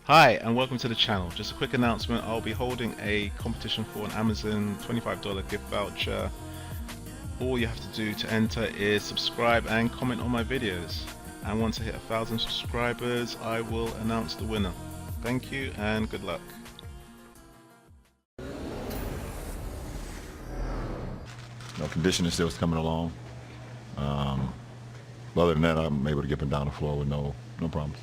Hi and welcome to the channel. Just a quick announcement, I'll be holding a competition for an Amazon $25 gift voucher. All you have to do to enter is subscribe and comment on my videos. And once I hit 1,000 subscribers, I will announce the winner. Thank you and good luck. Conditioning still is coming along. Other than that, I'm able to get them down the floor with no problems.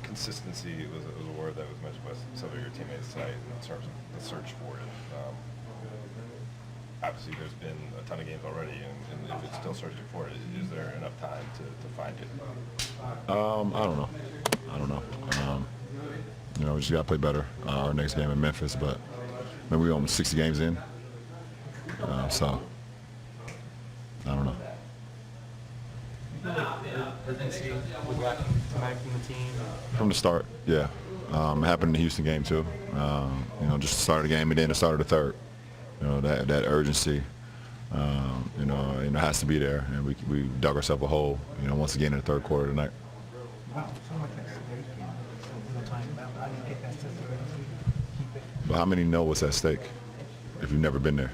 Consistency was a word that was mentioned by some of your teammates tonight in terms of the search for it. Obviously, there's been a ton of games already, and if it's still searching for it, is there enough time to find it? I don't know. We just got to play better our next game in Memphis, but we're almost 60 games in, so I don't know. Urgency was lacking tonight from the team? From the start, yeah. It happened in the Houston game too. Just the start of the game and then the start of the third. That urgency, has to be there, and we dug ourselves a hole, once again in the third quarter tonight. But how many know what's at stake if you've never been there?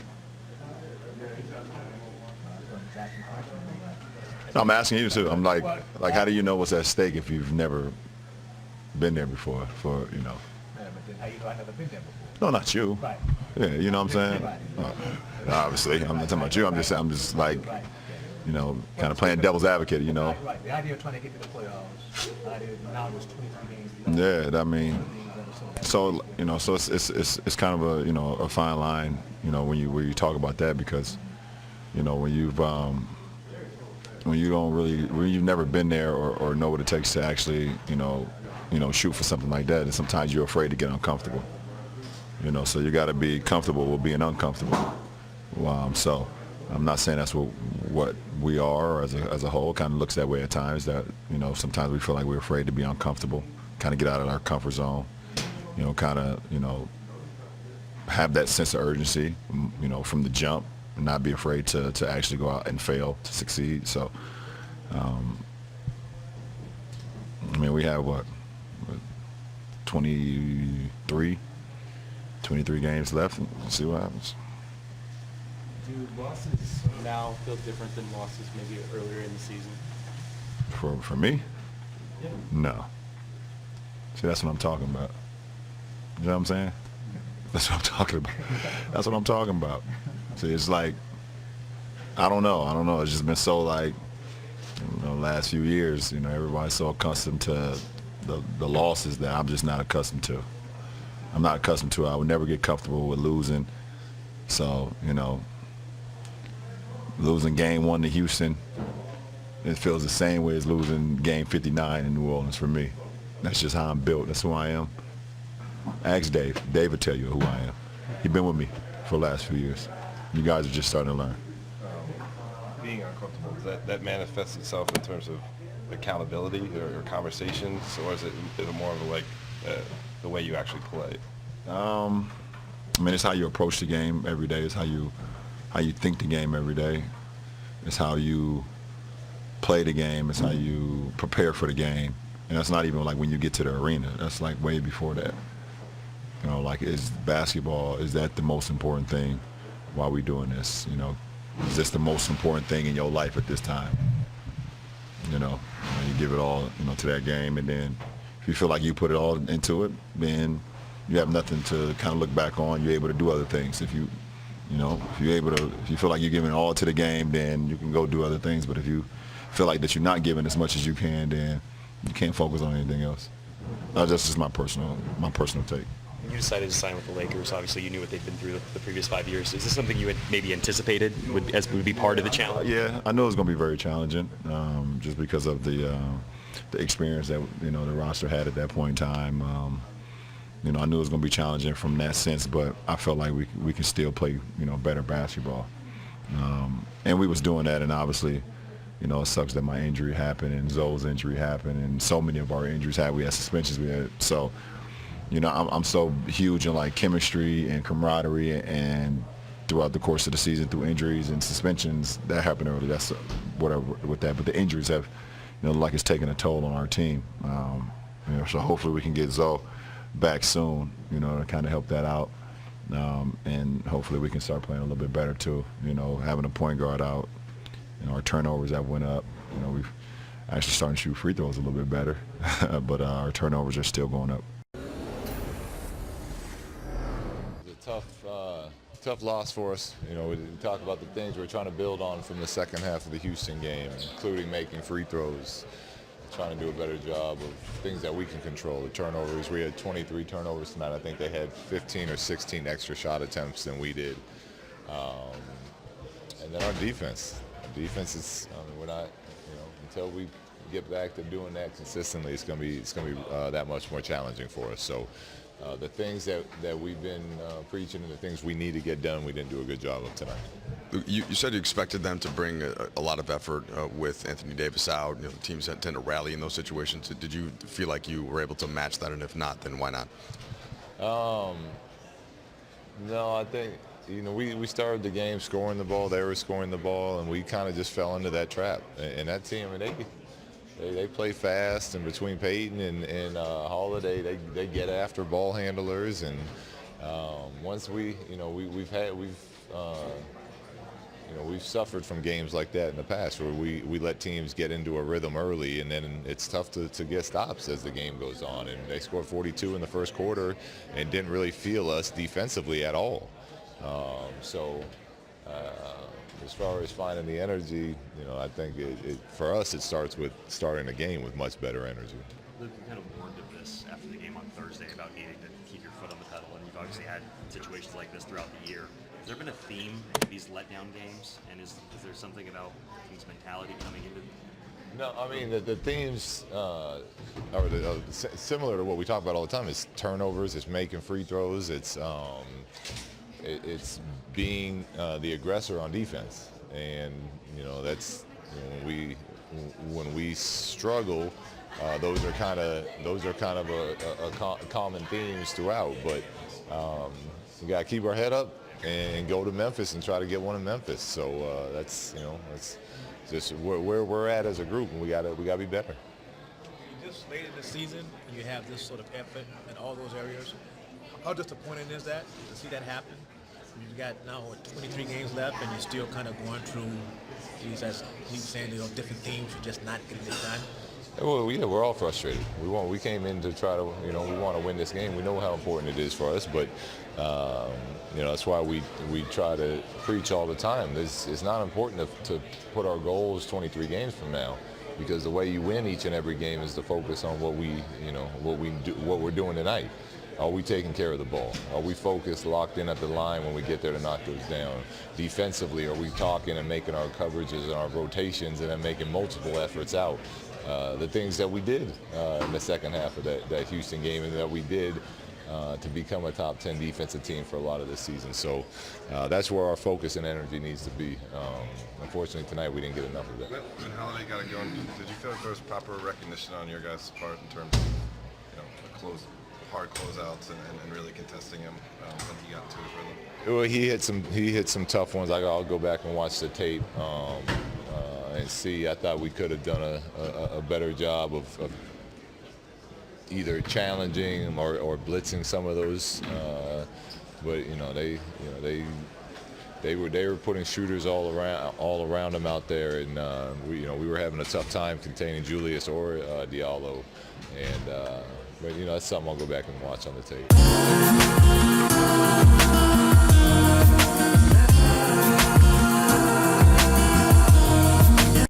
No, I'm asking you too. I'm like, how do you know what's at stake if you've never been there before? Yeah, but then how you know I never been there before? No, not you. Right. Yeah, you know what I'm saying? Right. Obviously, I'm not talking about you. I'm just like, Right. kind of playing devil's advocate. Right. The idea of trying to get to the playoffs. The idea now there's 23 games. Yeah, I mean, so it's kind of a fine line, when you talk about that, because when you've never been there or know what it takes to actually shoot for something like that, and sometimes you're afraid to get uncomfortable. So you got to be comfortable with being uncomfortable. So I'm not saying that's what we are as a whole. Kind of looks that way at times. That sometimes we feel like we're afraid to be uncomfortable, kind of get out of our comfort zone. Have that sense of urgency, from the jump, and not be afraid to actually go out and fail to succeed. So, we have 23 games left. Let's see what happens. Do losses now feel different than losses maybe earlier in the season? For me? Yeah. No. See, that's what I'm talking about. You know what I'm saying? That's what I'm talking about. That's what I'm talking about. See, it's like, I don't know. It's just been so last few years, everybody's so accustomed to the losses that I'm just not accustomed to. I'm not accustomed to it. I would never get comfortable with losing. So, losing game 1 to Houston, it feels the same way as losing game 59 in New Orleans for me. That's just how I'm built. That's who I am. Ask Dave. Dave will tell you who I am. He's been with me for the last few years. You guys are just starting to learn. Being uncomfortable, does that manifest itself in terms of accountability or conversations, or is it more of the way you actually play? It's how you approach the game every day. It's how you think the game every day. It's how you play the game. It's how you prepare for the game. And that's not even like when you get to the arena. That's like way before that. Is basketball, is that the most important thing while we're doing this? Is this the most important thing in your life at this time? You give it all, to that game, and then if you feel like you put it all into it, then you have nothing to kind of look back on. You're able to do other things. If you feel like you're giving it all to the game, then you can go do other things. But if you feel like that you're not giving as much as you can, then you can't focus on anything else. That's just my personal take. You decided to sign with the Lakers. Obviously, you knew what they'd been through the previous 5 years. Is this something you had maybe anticipated would be part of the challenge? Yeah, I know it's going to be very challenging, just because of the experience that the roster had at that point in time. I knew it was going to be challenging from that sense, but I felt like we can still play better basketball, and we was doing that. And obviously, it sucks that my injury happened and Zoe's injury happened, and so many of our injuries we had suspensions. We had so. I'm so huge in chemistry and camaraderie, and throughout the course of the season, through injuries and suspensions that happened early. That's whatever with that. But the injuries have, it's taken a toll on our team. So hopefully we can get Zoe back soon, to kind of help that out. And hopefully we can start playing a little bit better too. Having a point guard out, our turnovers that went up. We've actually starting to shoot free throws a little bit better, but our turnovers are still going up. It's a tough loss for us. We talk about the things we're trying to build on from the second half of the Houston game, including making free throws, trying to do a better job of things that we can control. The turnovers, we had 23 turnovers tonight. I think they had 15 or 16 extra shot attempts than we did. And then our defense. Our defense is, we're not, until we get back to doing that consistently, it's going to be that much more challenging for us. So the things that we've been preaching and the things we need to get done, we didn't do a good job of tonight. You said you expected them to bring a lot of effort with Anthony Davis out. Teams that tend to rally in those situations. Did you feel like you were able to match that, and if not, then why not? No, I think we started the game scoring the ball. They were scoring the ball, and we kind of just fell into that trap. And that team, they play fast, and between Peyton and Holiday, they get after ball handlers. And once we've suffered from games like that in the past, where we let teams get into a rhythm early, and then it's tough to get stops as the game goes on. And they scored 42 in the first quarter and didn't really feel us defensively at all. As far as finding the energy, I think for us it starts with starting the game with much better energy. Luke, you kind of warned of this after the game on Thursday about needing to keep your foot on the pedal, and you've obviously had situations like this throughout the year. Has there been a theme in these letdown games, and is there something about team's mentality coming into it? No, I mean the themes are similar to what we talk about all the time. It's turnovers, it's making free throws, it's being the aggressor on defense, and that's when we struggle. Those are kind of a common themes throughout. But we got to keep our head up and go to Memphis and try to get one in Memphis. So that's just where we're at as a group, and we got to be better. Just late in the season, and you have this sort of effort in all those areas. How disappointing is that to see that happen? You've got now 23 games left, and you're still kind of going through these, as he's saying, different themes. You're just not getting it done. Well, yeah, we're all frustrated. We came in to try to, we want to win this game. We know how important it is for us, but that's why we try to preach all the time. It's not important to put our goals 23 games from now, because the way you win each and every game is to focus on what we're doing tonight. Are we taking care of the ball? Are we focused, locked in at the line when we get there to knock those down? Defensively, are we talking and making our coverages and our rotations and then making multiple efforts out? The things that we did in the second half of that Houston game, and that we did to become a top 10 defensive team for a lot of this season. So that's where our focus and energy needs to be. Unfortunately, tonight we didn't get enough of that. When Holiday got it going, did you feel like there was proper recognition on your guys' part in terms of hard closeouts and really contesting him when he got into his rhythm? Well, he hit some tough ones. I'll go back and watch the tape and see. I thought we could have done a better job of either challenging him or blitzing some of those. But they were putting shooters all around him out there, and we were having a tough time containing Julius or Diallo. And but that's something I'll go back and watch on the tape.